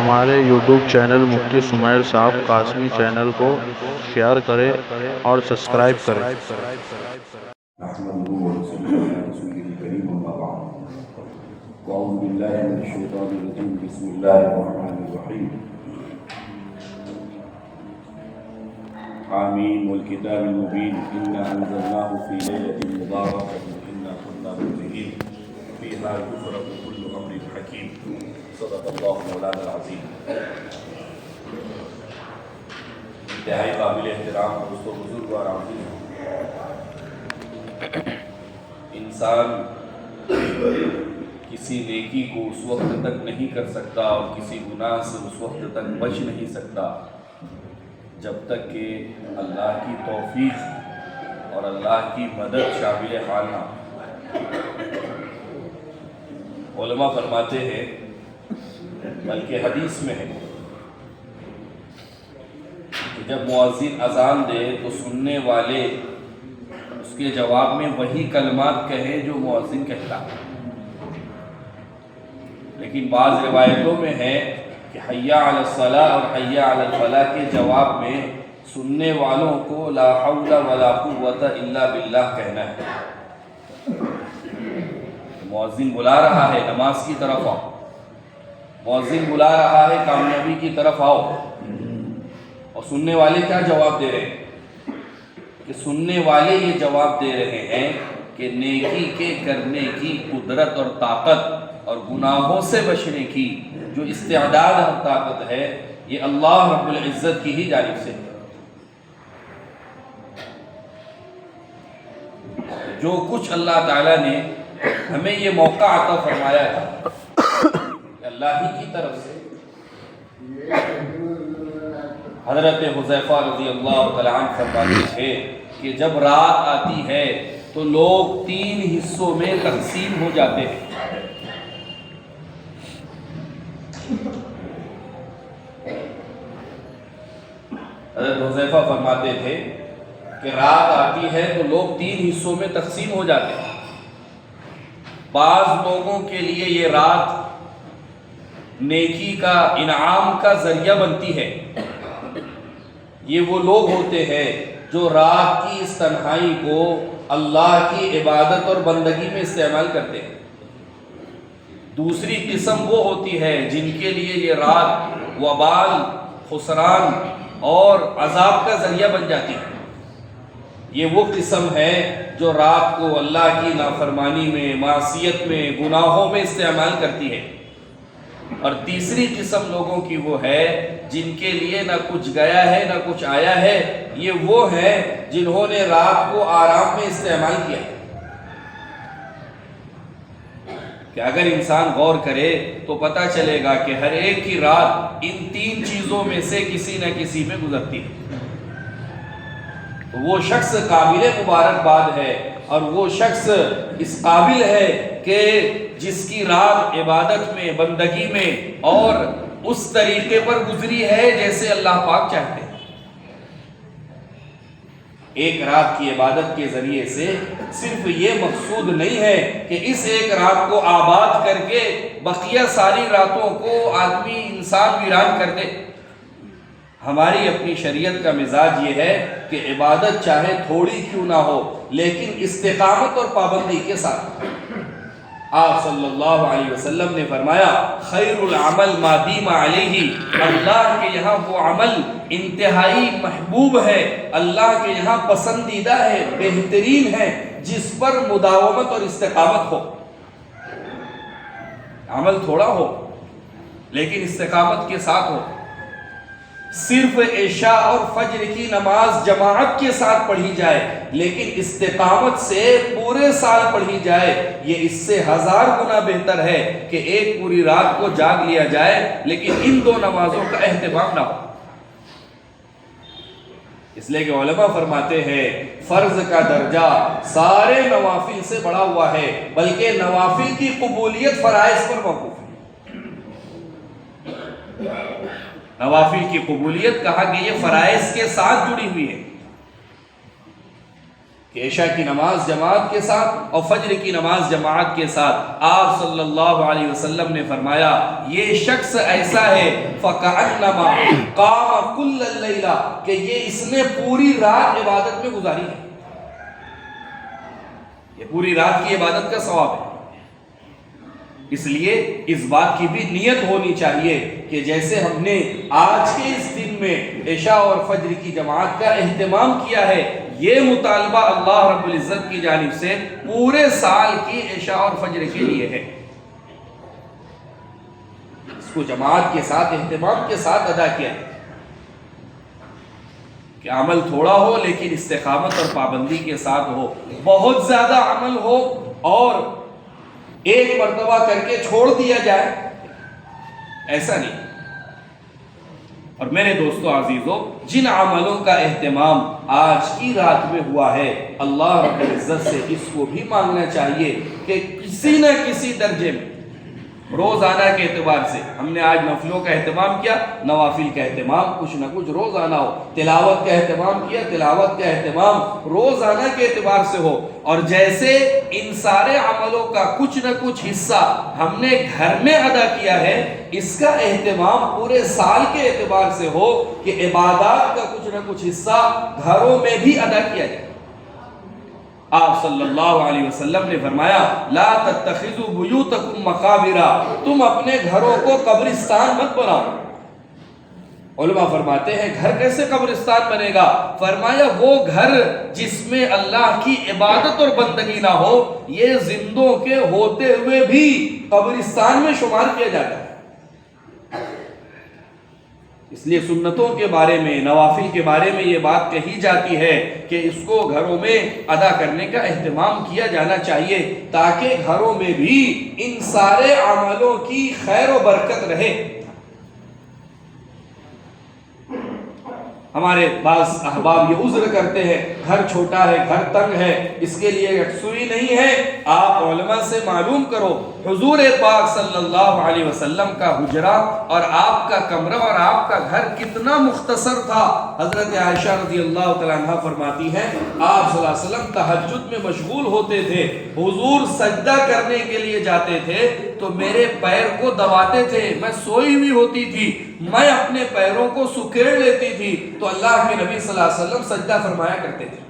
ہمارے YouTube channel مفتی smell صاحب Qasmi channel کو شیئر کریں اور سبسکرائب کریں۔ نحمده ونصلي على رسوله الكريم أما بعد أعوذ بالله من الشيطان الرجيم بسم الله الرحمن الرحيم حاميم والكتاب المبين إنا أنزلناه في ليلة مباركة إنا كنا منذرين فيها يفرق كل أمر حكيم صدق الله مولانا العظيم۔ انتہائی قابل احترام دوستو بزرگ اور عزیز، انسان کسی نیکی کو اس وقت تک نہیں کر سکتا اور کسی گناہ سے اس وقت تک بچ نہیں سکتا جب تک کہ اللہ کی توفیق اور اللہ کی مدد شامل حال نہ ہو۔ علماء فرماتے ہیں، بلکہ حدیث میں ہے کہ جب مؤذن اذان دے تو سننے والے اس کے جواب میں وہی کلمات کہیں جو مؤذن کہتا ہے، لیکن بعض روایتوں میں ہے کہ حی علی الصلاۃ اور حی علی الفلاح کے جواب میں سننے والوں کو لا حول ولا قوت الا باللہ کہنا ہے۔ مؤذن بلا رہا ہے نماز کی طرف آؤ، مؤذن بلا رہا ہے کامیابی کی طرف آؤ، اور سننے والے کیا جواب دے رہے ہیں؟ کہ سننے والے یہ جواب دے رہے ہیں کہ نیکی کے کرنے کی قدرت اور طاقت اور گناہوں سے بچنے کی جو استعداد اور طاقت ہے یہ اللہ رب العزت کی ہی جانب سے ہے۔ جو کچھ اللہ تعالیٰ نے ہمیں یہ موقع عطا فرمایا ہے کہ اللہ ہی کی طرف سے۔ حضرت حذیفہ رضی اللہ تعالیٰ عنہ فرماتے تھے کہ جب رات آتی ہے تو لوگ 3 حصوں میں تقسیم ہو جاتے ہیں۔ حضرت حذیفہ فرماتے تھے کہ رات آتی ہے تو لوگ 3 حصوں میں تقسیم ہو جاتے ہیں۔ بعض لوگوں کے لیے یہ رات نیکی کا انعام کا ذریعہ بنتی ہے۔ یہ وہ لوگ ہوتے ہیں جو رات کی اس تنہائی کو اللہ کی عبادت اور بندگی میں استعمال کرتے ہیں۔ دوسری قسم وہ ہوتی ہے جن کے لیے یہ رات وبال، خسران اور عذاب کا ذریعہ بن جاتی ہے۔ یہ وہ قسم ہے جو رات کو اللہ کی نافرمانی میں، معصیت میں، گناہوں میں استعمال کرتی ہے۔ اور تیسری قسم لوگوں کی وہ ہے جن کے لیے نہ کچھ گیا ہے نہ کچھ آیا ہے، یہ وہ ہیں جنہوں نے رات کو آرام میں استعمال کیا۔ کہ اگر انسان غور کرے تو پتہ چلے گا کہ ہر ایک کی رات ان 3 چیزوں میں سے کسی نہ کسی میں گزرتی ہے۔ وہ شخص قابل مبارکباد ہے اور وہ شخص اس قابل ہے کہ جس کی رات عبادت میں، بندگی میں اور اس طریقے پر گزری ہے جیسے اللہ پاک چاہتے ہیں۔ ایک رات کی عبادت کے ذریعے سے صرف یہ مقصود نہیں ہے کہ اس ایک رات کو آباد کر کے بقیہ ساری راتوں کو آدمی انسان ویران کر دے۔ ہماری اپنی شریعت کا مزاج یہ ہے کہ عبادت چاہے تھوڑی کیوں نہ ہو لیکن استقامت اور پابندی کے ساتھ۔ آپ صلی اللہ علیہ وسلم نے فرمایا خیر العمل ما دیم علیہ، اللہ کے یہاں وہ عمل انتہائی محبوب ہے، اللہ کے یہاں پسندیدہ ہے، بہترین ہے جس پر مداومت اور استقامت ہو۔ عمل تھوڑا ہو لیکن استقامت کے ساتھ ہو۔ صرف عشاء اور فجر کی نماز جماعت کے ساتھ پڑھی جائے لیکن استقامت سے پورے سال پڑھی جائے، یہ اس سے 1000 گنا بہتر ہے کہ ایک پوری رات کو جاگ لیا جائے لیکن ان 2 نمازوں کا اہتمام نہ ہو۔ اس لیے کہ علماء فرماتے ہیں فرض کا درجہ سارے نوافل سے بڑا ہوا ہے، بلکہ نوافل کی قبولیت فرائض پر موقوف ہے۔ نوافل کی قبولیت کہا کہ یہ فرائض کے ساتھ جڑی ہوئی ہے کہ عشاء کی نماز جماعت کے ساتھ اور فجر کی نماز جماعت کے ساتھ آپ صلی اللہ علیہ وسلم نے فرمایا یہ شخص ایسا ہے فَكَأَنَّمَا قَامَ كُلَّ اللَّيْلَ کہ یہ اس نے پوری رات عبادت میں گزاری ہے، یہ پوری رات کی عبادت کا ثواب ہے۔ اس لیے اس بات کی بھی نیت ہونی چاہیے کہ جیسے ہم نے آج کے اس دن میں عشاء اور فجر کی جماعت کا اہتمام کیا ہے، یہ مطالبہ اللہ رب العزت کی جانب سے پورے سال کی عشاء اور فجر کے لیے ہے۔ اس کو جماعت کے ساتھ اہتمام کے ساتھ ادا کیا ہے کہ عمل تھوڑا ہو لیکن استقامت اور پابندی کے ساتھ ہو، بہت زیادہ عمل ہو اور ایک مرتبہ کر کے چھوڑ دیا جائے، ایسا نہیں۔ اور میرے دوستو عزیزو، جن عملوں کا اہتمام آج کی رات میں ہوا ہے، اللہ رب العزت سے اس کو بھی مانگنا چاہیے کہ کسی نہ کسی درجے میں روزانہ کے اعتبار سے ہم نے آج نفلوں کا اہتمام کیا، نوافل کا اہتمام کچھ نہ کچھ روزانہ ہو، تلاوت کا اہتمام کیا، تلاوت کا اہتمام روزانہ کے اعتبار سے ہو، اور جیسے ان سارے عملوں کا کچھ نہ کچھ حصہ ہم نے گھر میں ادا کیا ہے، اس کا اہتمام پورے سال کے اعتبار سے ہو کہ عبادات کا کچھ نہ کچھ حصہ گھروں میں بھی ادا کیا جائے۔ آپ صلی اللہ علیہ وسلم نے فرمایا لا تتخذوا بیوتکم مقابرا، تم اپنے گھروں کو قبرستان مت بناؤ۔ علماء فرماتے ہیں گھر کیسے قبرستان بنے گا؟ فرمایا وہ گھر جس میں اللہ کی عبادت اور بندگی نہ ہو، یہ زندوں کے ہوتے ہوئے بھی قبرستان میں شمار کیا جاتا ہے۔ اس لیے سنتوں کے بارے میں، نوافل کے بارے میں یہ بات کہی جاتی ہے کہ اس کو گھروں میں ادا کرنے کا اہتمام کیا جانا چاہیے تاکہ گھروں میں بھی ان سارے عملوں کی خیر و برکت رہے۔ ہمارے بعض احباب یہ عذر کرتے ہیں گھر چھوٹا ہے، گھر تنگ ہے، اس کے لیے یکسوئی نہیں ہے۔ آپ علماء سے معلوم کرو حضور پاک صلی اللہ علیہ وسلم کا حجرہ اور آپ کا کمرہ اور آپ کا گھر کتنا مختصر تھا۔ حضرت عائشہ رضی اللہ تعالیٰ عنہ فرماتی ہیں آپ صلی اللہ علیہ وسلم تہجد میں مشغول ہوتے تھے، حضور سجدہ کرنے کے لیے جاتے تھے تو میرے پیر کو دباتے تھے، میں سوئی ہوئی ہوتی تھی، میں اپنے پیروں کو سکیڑ لیتی تھی تو اللہ کے نبی صلی اللہ علیہ وسلم سجدہ فرمایا کرتے تھے۔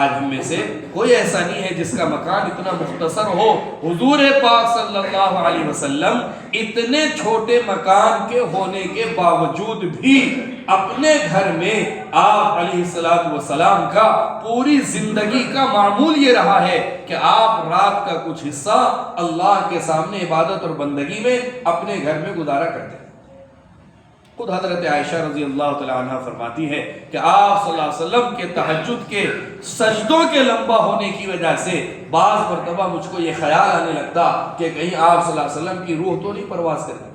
آج ہم میں سے کوئی ایسا نہیں ہے جس کا مکان اتنا مختصر ہو۔ حضور پاک صلی اللہ علیہ وسلم اتنے چھوٹے مکان کے ہونے کے باوجود بھی اپنے گھر میں آپ علیہ السلام کا پوری زندگی کا معمول یہ رہا ہے کہ آپ رات کا کچھ حصہ اللہ کے سامنے عبادت اور بندگی میں اپنے گھر میں گزارا کرتے ہیں۔ خود حضرت عائشہ رضی اللہ تعالیٰ عنہ فرماتی ہے کہ آپ صلی اللہ علیہ وسلم کے تہجد کے سجدوں کے لمبا ہونے کی وجہ سے بعض مرتبہ مجھ کو یہ خیال آنے لگتا کہ کہیں آپ صلی اللہ علیہ وسلم کی روح تو نہیں پرواز کرتی۔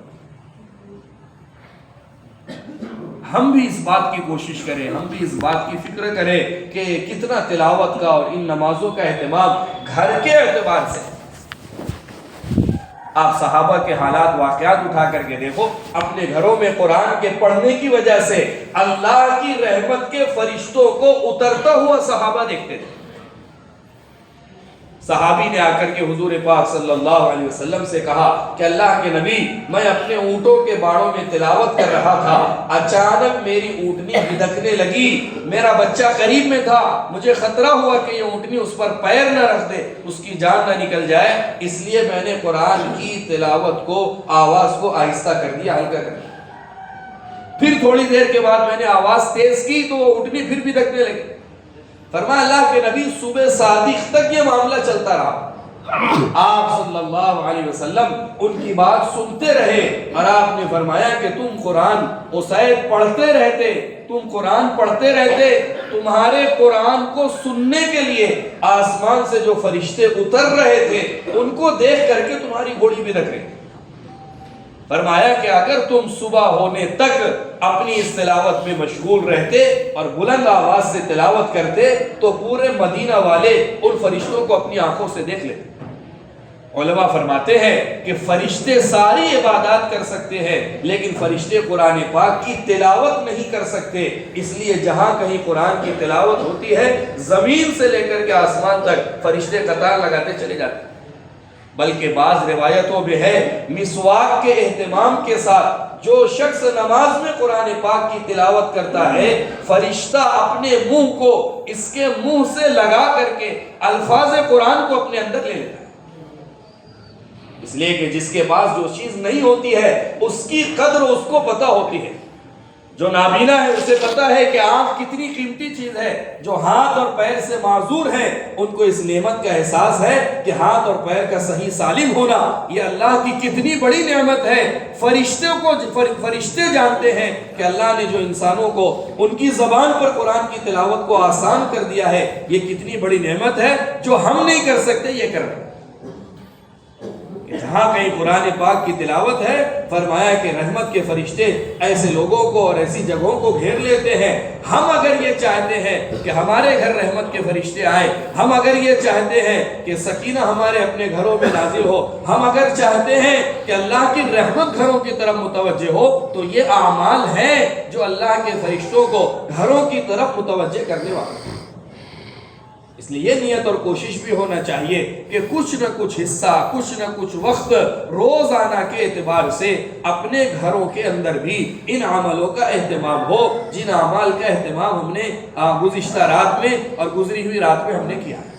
ہم بھی اس بات کی کوشش کریں، ہم بھی اس بات کی فکر کریں کہ کتنا تلاوت کا اور ان نمازوں کا اہتمام گھر کے اعتبار سے۔ آپ صحابہ کے حالات واقعات اٹھا کر کے دیکھو، اپنے گھروں میں قرآن کے پڑھنے کی وجہ سے اللہ کی رحمت کے فرشتوں کو اترتا ہوا صحابہ دیکھتے تھے۔ صحابی نے آ کر کے حضور پاک صلی اللہ علیہ وسلم سے کہا کہ اللہ کے نبی، میں اپنے اونٹوں کے باڑوں میں تلاوت کر رہا تھا، اچانک میری اونٹنی بھدکنے لگی، میرا بچہ قریب میں تھا، مجھے خطرہ ہوا کہ یہ اونٹنی اس پر پیر نہ رکھ دے، اس کی جان نہ نکل جائے، اس لیے میں نے قرآن کی تلاوت کو، آواز کو آہستہ کر دیا، ہلکا کر دیا۔ پھر تھوڑی دیر کے بعد میں نے آواز تیز کی تو وہ اونٹنی پھر بھدکنے لگی۔ فرمایا اللہ کے نبی صبح صادق تک یہ معاملہ چلتا رہا۔ آپ صلی اللہ علیہ وسلم ان کی بات سنتے رہے اور آپ نے فرمایا کہ تم قرآن اسید پڑھتے رہتے، تم قرآن پڑھتے رہتے، تمہارے قرآن کو سننے کے لیے آسمان سے جو فرشتے اتر رہے تھے ان کو دیکھ کر کے تمہاری گھوڑی بھی رکھ رہے۔ فرمایا کہ اگر تم صبح ہونے تک اپنی اس تلاوت میں مشغول رہتے اور بلند آواز سے تلاوت کرتے تو پورے مدینہ والے ان فرشتوں کو اپنی آنکھوں سے دیکھ لیتے۔ علماء فرماتے ہیں کہ فرشتے ساری عبادات کر سکتے ہیں لیکن فرشتے قرآن پاک کی تلاوت نہیں کر سکتے، اس لیے جہاں کہیں قرآن کی تلاوت ہوتی ہے زمین سے لے کر کے آسمان تک فرشتے قطار لگاتے چلے جاتے ہیں۔ بلکہ بعض روایتوں میں ہے مسواک کے اہتمام کے ساتھ جو شخص نماز میں قرآن پاک کی تلاوت کرتا ہے فرشتہ اپنے منہ کو اس کے منہ سے لگا کر کے الفاظ قرآن کو اپنے اندر لے لیتا ہے، اس لیے کہ جس کے پاس جو چیز نہیں ہوتی ہے اس کی قدر اس کو پتہ ہوتی ہے۔ جو نابینا ہے اسے پتا ہے کہ آنکھ کتنی قیمتی چیز ہے، جو ہاتھ اور پیر سے معذور ہیں ان کو اس نعمت کا احساس ہے کہ ہاتھ اور پیر کا صحیح سالم ہونا یہ اللہ کی کتنی بڑی نعمت ہے۔ فرشتے جانتے ہیں کہ اللہ نے جو انسانوں کو ان کی زبان پر قرآن کی تلاوت کو آسان کر دیا ہے یہ کتنی بڑی نعمت ہے، جو ہم نہیں کر سکتے یہ کر رہے ہیں۔ جہاں کہیں قرآن پاک کی تلاوت ہے فرمایا کہ رحمت کے فرشتے ایسے لوگوں کو اور ایسی جگہوں کو گھیر لیتے ہیں۔ ہم اگر یہ چاہتے ہیں کہ ہمارے گھر رحمت کے فرشتے آئیں، ہم اگر یہ چاہتے ہیں کہ سکینہ ہمارے اپنے گھروں میں نازل ہو، ہم اگر چاہتے ہیں کہ اللہ کی رحمت گھروں کی طرف متوجہ ہو، تو یہ اعمال ہیں جو اللہ کے فرشتوں کو گھروں کی طرف متوجہ کرنے والے ہیں۔ اس لیے یہ نیت اور کوشش بھی ہونا چاہیے کہ کچھ نہ کچھ حصہ، کچھ نہ کچھ وقت روزانہ کے اعتبار سے اپنے گھروں کے اندر بھی ان عملوں کا اہتمام ہو جن اعمال کا اہتمام ہم نے گزشتہ رات میں اور گزری ہوئی رات میں ہم نے کیا ہے۔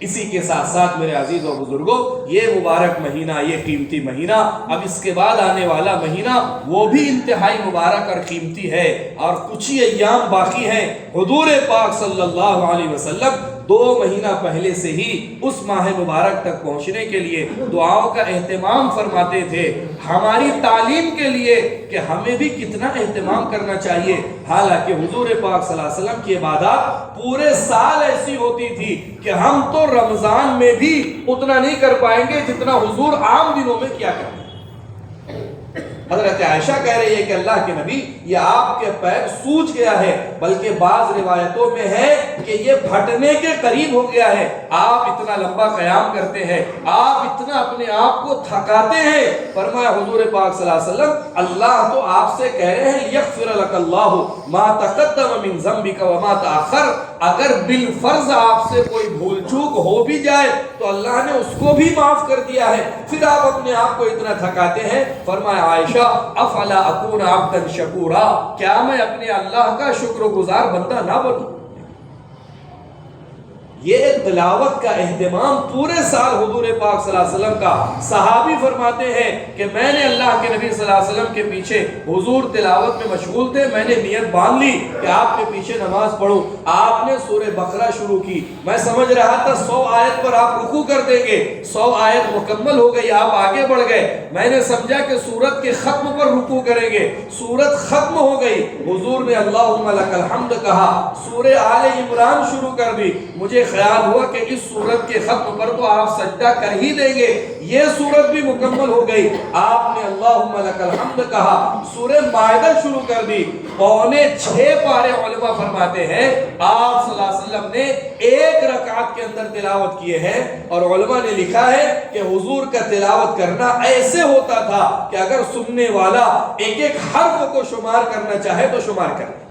اسی کے ساتھ ساتھ میرے عزیز و بزرگوں یہ مبارک مہینہ، یہ قیمتی مہینہ، اب اس کے بعد آنے والا مہینہ وہ بھی انتہائی مبارک اور قیمتی ہے، اور کچھ ہی ایام باقی ہیں۔ حضور پاک صلی اللہ علیہ وسلم 2 مہینہ پہلے سے ہی اس ماہ مبارک تک پہنچنے کے لیے دعاؤں کا اہتمام فرماتے تھے۔ ہماری تعلیم کے لیے کہ ہمیں بھی کتنا اہتمام کرنا چاہیے، حالانکہ حضور پاک صلی اللہ علیہ وسلم کی عبادات پورے سال ایسی ہوتی تھی کہ ہم تو رمضان میں بھی اتنا نہیں کر پائیں گے جتنا حضور عام دنوں میں کیا کرتے ہیں۔ حضرت عائشہ کہہ رہی ہے کہ اللہ کے نبی یہ آپ کے پیر سوج گیا ہے، بلکہ بعض روایتوں میں ہے کہ یہ پھٹنے کے قریب ہو گیا ہے۔ آپ اتنا لمبا قیام کرتے ہیں، آپ اتنا اپنے آپ کو تھکاتے ہیں۔ فرمایا حضور پاک صلی اللہ علیہ وسلم اللہ تو آپ سے کہہ رہے ہیں یغفر لک اللہ ما تقدم من ذنبک وما تاخر، اگر بالفرض آپ سے کوئی بھول چوک ہو بھی جائے تو اللہ نے اس کو بھی معاف کر دیا ہے، پھر آپ اپنے آپ کو اتنا تھکاتے ہیں۔ فرمایا عائشہ افلا اکون عبدا شکورا، کیا میں اپنے اللہ کا شکر گزار بندہ نہ بنوں؟ یہ تلاوت کا اہتمام پورے سال حضور پاک صلی اللہ علیہ وسلم کا، صحابی فرماتے ہیں کہ میں نے اللہ کے نبی صلی اللہ علیہ وسلم کے پیچھے حضور تلاوت میں مشغول تھے، میں نے نیت باندھ لی کہ آپ کے پیچھے نماز پڑھوں۔ آپ نے سورہ بقرہ شروع کی، میں سمجھ رہا تھا 100 آیت پر آپ رکوع کر دیں گے، 100 آیت مکمل ہو گئی، آپ آگے بڑھ گئے۔ میں نے سمجھا کہ سورت کے ختم پر رکوع کریں گے، سورت ختم ہو گئی، حضور نے اللہم لک الحمد کہا، سورہ آل عمران شروع کر دی۔ مجھے خیال ہوا کہ اس سورت کے ختم پر تو آپ سجدہ کر ہی دیں گے، یہ سورت بھی مکمل ہو گئی۔ آپ نے اللہم لک الحمد کہا، سورہ مائدہ شروع کر دی، 6.25 پارے علماء فرماتے ہیں آپ صلی اللہ علیہ وسلم نے 1 رکعت کے اندر تلاوت کیے ہیں، اور علماء نے لکھا ہے کہ حضور کا تلاوت کرنا ایسے ہوتا تھا کہ اگر سننے والا ایک ایک حرف کو شمار کرنا چاہے تو شمار کر لے،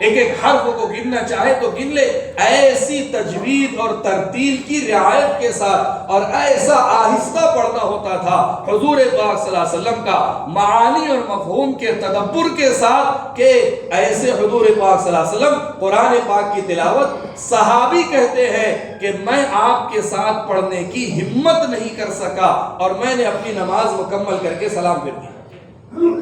ایک ایک حرف کو گننا چاہے تو گن لے۔ ایسی تجوید اور ترتیل کی رعایت کے ساتھ اور ایسا آہستہ پڑھنا ہوتا تھا حضور پاک صلی اللہ علیہ وسلم کا، معانی اور مفہوم کے تدبر کے ساتھ، کہ ایسے حضور پاک صلی اللہ علیہ وسلم قرآن پاک کی تلاوت، صحابی کہتے ہیں کہ میں آپ کے ساتھ پڑھنے کی ہمت نہیں کر سکا اور میں نے اپنی نماز مکمل کر کے سلام پھر دیا۔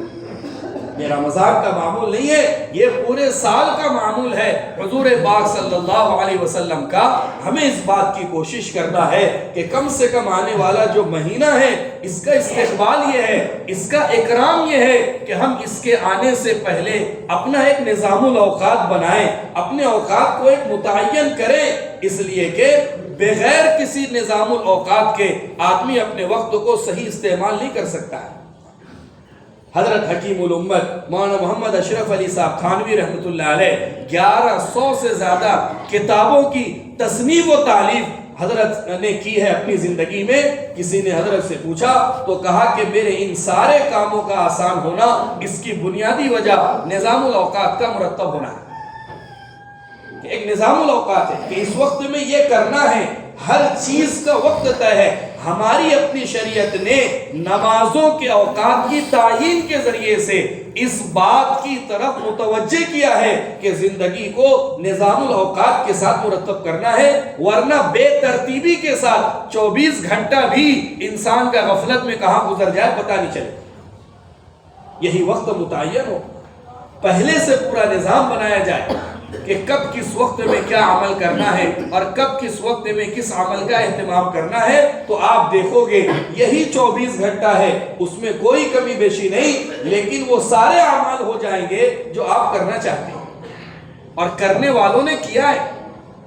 میرا مذاق کا معمول نہیں ہے، یہ پورے سال کا معمول ہے حضور پاک صلی اللہ علیہ وسلم کا۔ ہمیں اس بات کی کوشش کرنا ہے کہ کم سے کم آنے والا جو مہینہ ہے اس کا استقبال یہ ہے، اس کا اکرام یہ ہے کہ ہم اس کے آنے سے پہلے اپنا ایک نظام الاوقات بنائیں، اپنے اوقات کو ایک متعین کریں، اس لیے کہ بغیر کسی نظام الاوقات کے آدمی اپنے وقت کو صحیح استعمال نہیں کر سکتا ہے۔ حضرت حکیم الامت مولانا محمد اشرف علی صاحب تھانوی رحمۃ اللہ علیہ 1100 سے زیادہ کتابوں کی تصنیف و تالیف حضرت نے کی ہے اپنی زندگی میں. کسی نے حضرت سے پوچھا تو کہا کہ میرے ان سارے کاموں کا آسان ہونا اس کی بنیادی وجہ نظام الاوقات کا مرتب ہونا ہے. کہ ایک نظام الاوقات ہے کہ اس وقت میں یہ کرنا ہے، ہر چیز کا وقت طے ہے. ہماری اپنی شریعت نے نمازوں کے اوقات کی تعیین کے ذریعے سے اس بات کی طرف متوجہ کیا ہے کہ زندگی کو نظام الاوقات کے ساتھ مرتب کرنا ہے، ورنہ بے ترتیبی کے ساتھ 24 گھنٹہ بھی انسان کا غفلت میں کہاں گزر جائے پتہ نہیں چلے. یہی وقت متعین ہو، پہلے سے پورا نظام بنایا جائے کہ کب کس وقت میں کیا عمل کرنا ہے اور کب کس وقت میں کس عمل کا اہتمام کرنا ہے. تو آپ دیکھو گے یہی 24 گھنٹہ ہے، اس میں کوئی کمی بیشی نہیں، لیکن وہ سارے اعمال ہو جائیں گے جو آپ کرنا چاہتے ہیں اور کرنے والوں نے کیا ہے.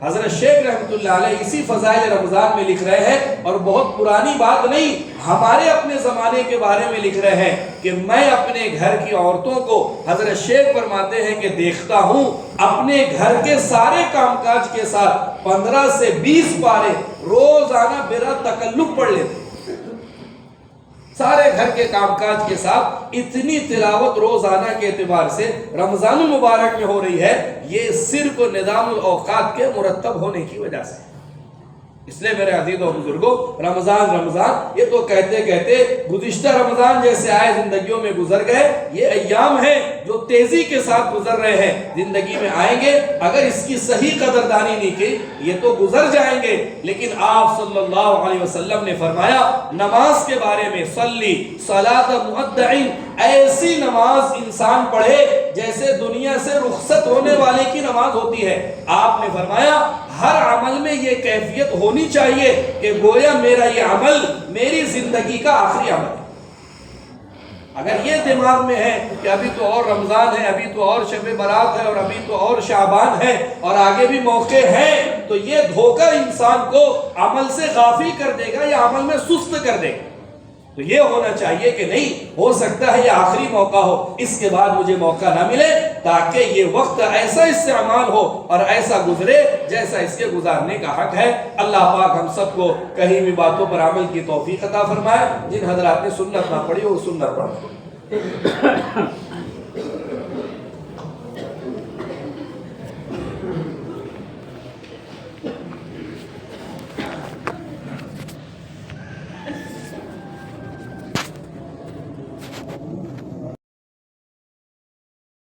حضرت شیخ رحمت اللہ علیہ اسی فضائل رمضان میں لکھ رہے ہیں، اور بہت پرانی بات نہیں، ہمارے اپنے زمانے کے بارے میں لکھ رہے ہیں کہ میں اپنے گھر کی عورتوں کو، حضرت شیخ فرماتے ہیں کہ دیکھتا ہوں اپنے گھر کے سارے کام کاج کے ساتھ 15 سے 20 پارے روزانہ بلا تکلف پڑھ لیتے. سارے گھر کے کام کاج کے ساتھ اتنی تلاوت روزانہ کے اعتبار سے رمضان المبارک میں ہو رہی ہے، یہ صرف نظام الاوقات کے مرتب ہونے کی وجہ سے. اس لیے میرے عزیزوں و بزرگوں، رمضان یہ تو کہتے کہتے گزشتہ رمضان جیسے آئے زندگیوں میں گزر گئے، یہ ایام ہیں جو تیزی کے ساتھ گزر رہے ہیں، زندگی میں آئیں گے. اگر اس کی صحیح قدردانی نہیں کی یہ تو گزر جائیں گے. لیکن آپ صلی اللہ علیہ وسلم نے فرمایا نماز کے بارے میں، صلی صلاۃ مودعین، ایسی نماز انسان پڑھے جیسے دنیا سے رخصت ہونے والے کی نماز ہوتی ہے. آپ نے فرمایا ہر عمل میں یہ کیفیت ہونی چاہیے کہ گویا میرا یہ عمل میری زندگی کا آخری عمل ہے. اگر یہ دماغ میں ہے کہ ابھی تو اور رمضان ہے، ابھی تو اور شب برات ہے، اور ابھی تو اور شعبان ہے، اور آگے بھی موقع ہیں، تو یہ دھوکہ انسان کو عمل سے غافل کر دے گا یا عمل میں سست کر دے گا. تو یہ ہونا چاہیے کہ نہیں، ہو سکتا ہے یہ آخری موقع ہو، اس کے بعد مجھے موقع نہ ملے، تاکہ یہ وقت ایسا استعمال ہو اور ایسا گزرے جیسا اس کے گزارنے کا حق ہے. اللہ پاک ہم سب کو کہیں بھی باتوں پر عمل کی توفیق عطا فرمائے. جن حضرات نے سنت نہ پڑھی وہ سنت پڑھیں.